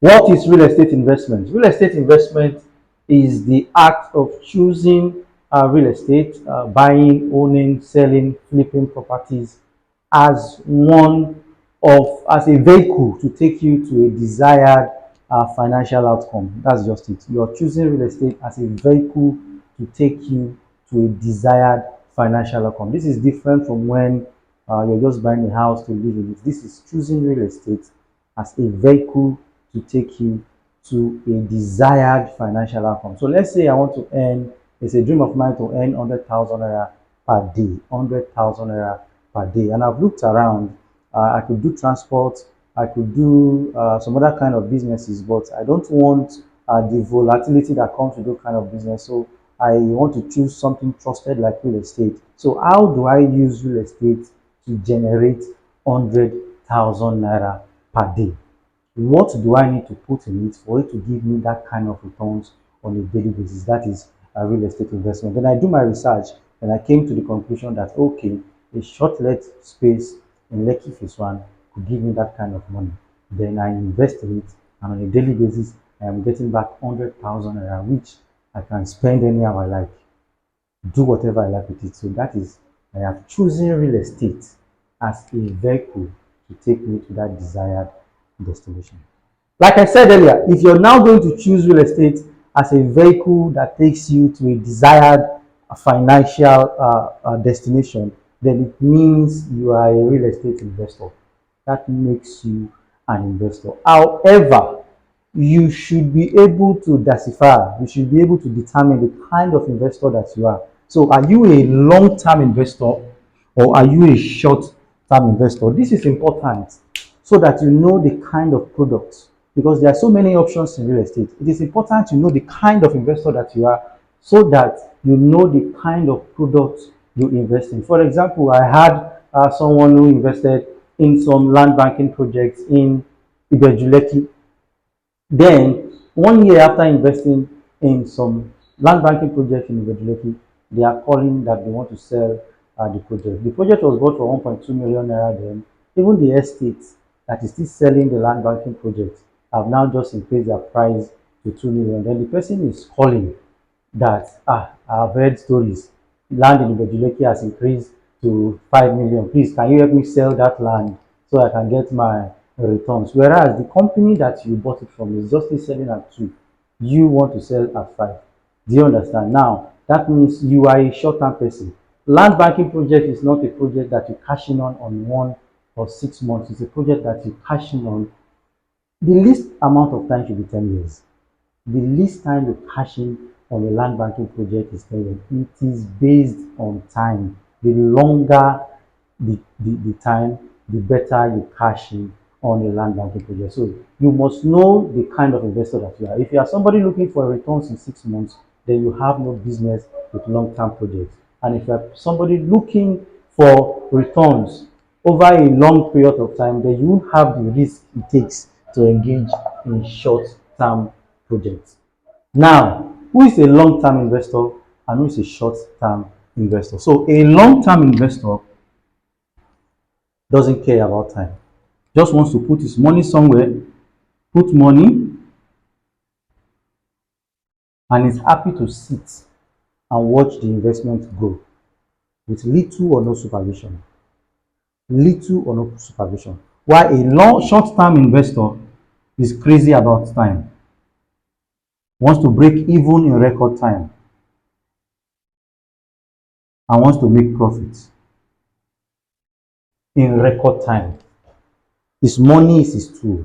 What is real estate investment? Real estate investment is the act of choosing real estate, buying, owning, selling, flipping properties as as a vehicle to take you to a desired financial outcome. That's just it. You're choosing real estate as a vehicle to take you to a desired financial outcome. This is different from when you're just buying a house to live in it. This is choosing real estate as a vehicle to take you to a desired financial outcome. So let's say I want to earn, it's a dream of mine to earn 100,000 naira per day, 100,000 naira per day. And I've looked around, I could do transport, I could do some other kind of businesses, but I don't want the volatility that comes with those kind of business. So I want to choose something trusted like real estate. So how do I use real estate to generate 100,000 naira per day? What do I need to put in it for it to give me that kind of returns on a daily basis? That is a real estate investment. Then I do my research and I came to the conclusion that okay, a short let space in Lekki Phase 1 could give me that kind of money. Then I invest in it, and on a daily basis, I am getting back 100,000 naira, which I can spend anyhow I like, do whatever I like with it. So that is, I have chosen real estate as a vehicle to take me to that desired destination. Like I said earlier, if you're now going to choose real estate as a vehicle that takes you to a desired financial destination, then it means you are a real estate investor. That makes you an investor. However, you should be able to diversify. You should be able to determine the kind of investor that you are. So, are you a long term investor or are you a short term investor? This is important so that you know the kind of products, because there are so many options in real estate. It is important to know the kind of investor that you are so that you know the kind of products you invest in. For example, I had someone who invested in some land banking projects in Ibejuleki. Then, 1 year after investing in some land banking project in Ibejuleki, they are calling that they want to sell the project. The project was bought for 1.2 million naira then. Even the estate that is still selling the land banking project have now just increased their price to 2 million. Then the person is calling that, I've heard stories. Land in Ibejuleki has increased to 5 million. Please, can you help me sell that land so I can get my returns? Whereas the company that you bought it from is just selling at 2. You want to sell at 5. Do you understand? Now, that means you are a short-term person. Land banking project is not a project that you cash in on 1 or 6 months. It's a project that you cash in on. The least amount of time should be 10 years. The least time you cash in on a land banking project is 10 years. It is based on time. The longer the time, the better you cash in on a land banking project. So you must know the kind of investor that you are. If you are somebody looking for returns in 6 months, then you have no business with long-term projects. And if you are somebody looking for returns over a long period of time, then you won't have the risk it takes to engage in short-term projects. Now, who is a long-term investor and who is a short-term investor? So a long-term investor doesn't care about time, just wants to put his money somewhere, put money, and is happy to sit and watch the investment grow with little or no supervision. Little or no supervision. While a short-term investor is crazy about time, wants to break even in record time, and wants to make profits in record time. His money is his tool.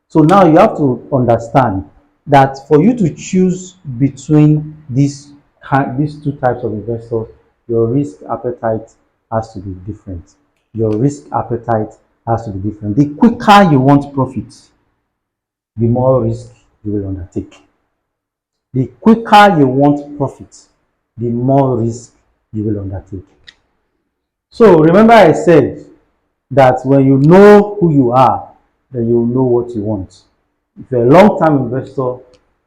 So now you have to understand that for you to choose between these two types of investors, your risk appetite has to be different. Your risk appetite has to be different. The quicker you want profits, the more risk you will undertake. The quicker you want profits, the more risk you will undertake. So remember I said that when you know who you are, then you know what you want. If you're a long-term investor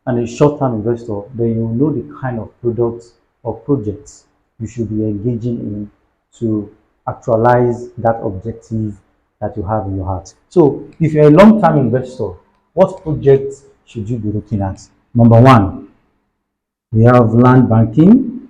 and a short-term investor, then you know the kind of products or projects you should be engaging in to actualize that objective that you have in your heart. So if you're a long-term investor, What projects should you be looking at? Number one, we have land banking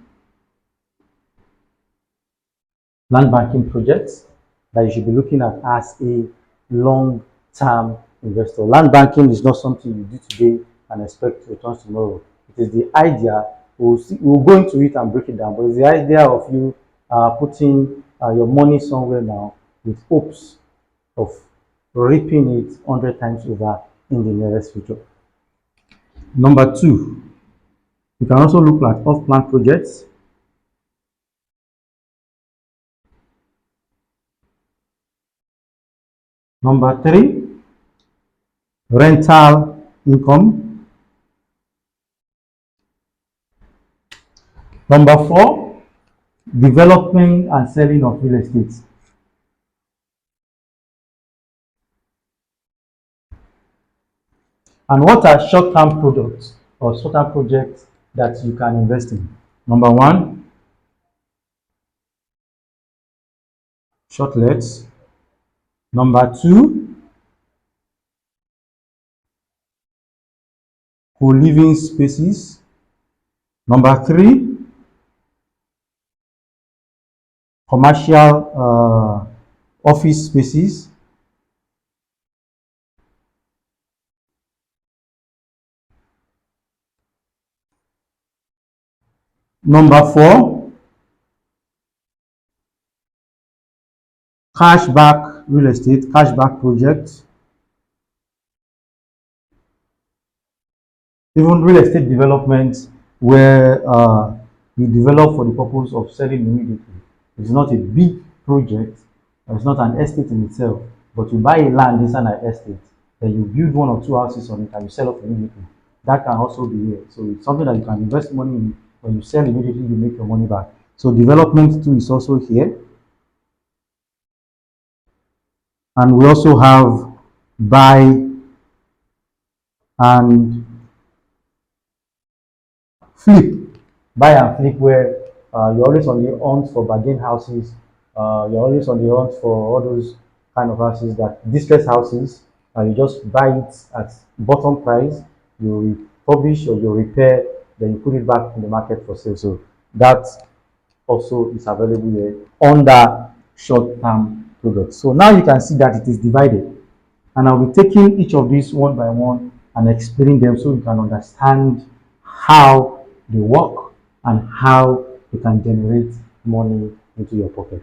projects that you should be looking at as a long-term investor. Land banking is not something you do today and expect returns tomorrow. It is the idea, we'll go into it and break it down, but it's the idea of you putting your money somewhere now with hopes of reaping it 100 times over in the nearest future. Number two, you can also look at off-plan projects. Number three, rental income. Number four, developing and selling of real estate. And what are short-term products or short-term projects that you can invest in? Number one, shortlets. Number two, co-living spaces. Number three, commercial office spaces. Number four, cashback real estate, cashback projects. Even real estate development where you develop for the purpose of selling immediately. It's not a big project, it's not an estate in itself, but you buy a land inside an estate, then you build one or two houses on it and you sell off immediately. That can also be here. So it's something that you can invest money in. When you sell immediately, you make your money back. So development too is also here. And we also have buy and flip, buy and flip, where you're always on the hunt for bargain houses. You're always on the hunt for all those kind of houses, that distressed houses. You just buy it at bottom price, you refurbish or you repair, then you put it back in the market for sale. So that also is available here under short-term products. So now you can see that it is divided, and I'll be taking each of these one by one and explaining them so you can understand how they work and how you can generate money into your pocket.